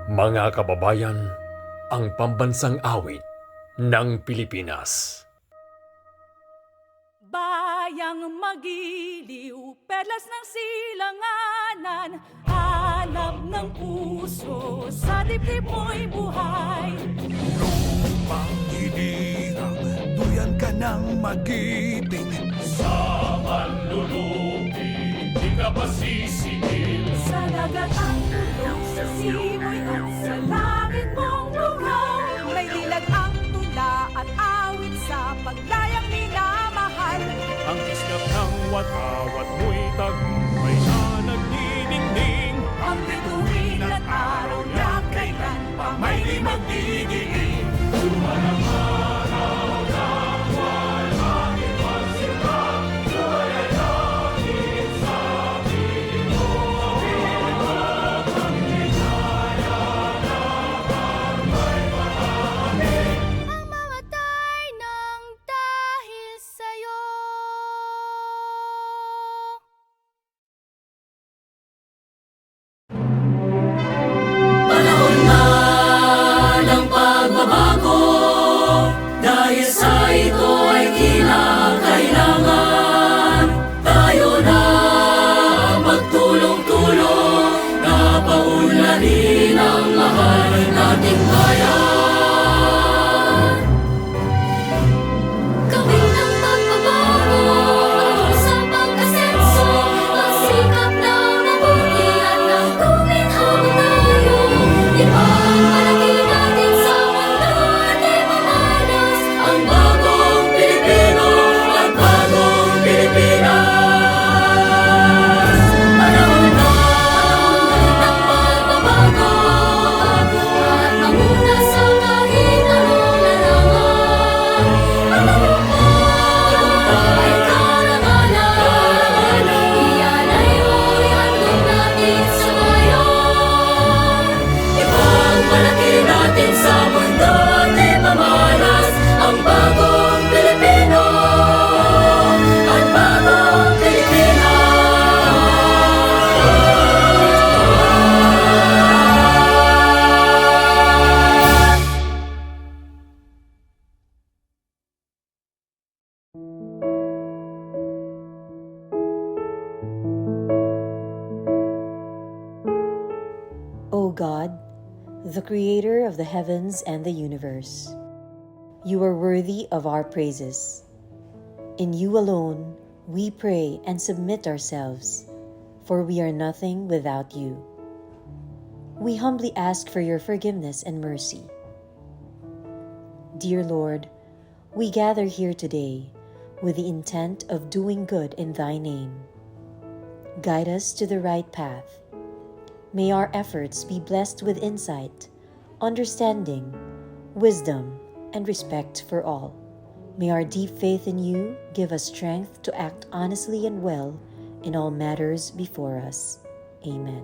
Mga kababayan, ang pambansang awit ng Pilipinas. Bayang magiliw, perlas ng silanganan, hanap ng puso, sa dibdib mo'y buhay. Lupang hinirang, duyan ka ng magiting. Sa manlulupi, di ka pa sisingil. Sa dagat ang tulong, sa simoy at sa langit mong lugaw. May dilag ang tula at awit sa paglayang minamahal. Ang islap ng watawat mo'y tagumpay na nagdidingding. Ang bituin at araw na kailan pa may di magdidiin. Mamatay ng dahil sa'yo. Panahon na ng pagbabago, dahil sa ito ay kinakailangan tayo na magtulong-tulong na paunlarin ang mahal nating bayan. Gawin ng pagbabago, sa pag-asenso, magsikap ng mabuti at ng kuminhaw tayo. Ipagmalaki natin sa mundo at ipamalas Ang bagong Pilipino at bagong Pilipinas. Panahon na ng pagbabago at manguna sa kahit anong larangan. Ang tagumpay ay karangalan, iyan ay mo'y handog natin sa bayan. ipagmalaki natin sa mundo at ipamalas ang bagong Pilipino at bagong Pilipinas. O God, the creator of the heavens and the universe, you are worthy of our praises. In you alone we pray and submit ourselves, for we are nothing without you. We humbly ask for your forgiveness and mercy. Dear Lord, we gather here today with the intent of doing good in thy name. Guide us to the right path. May our efforts be blessed with insight, understanding, wisdom, and respect for all. May our deep faith in you give us strength to act honestly and well in all matters before us. Amen.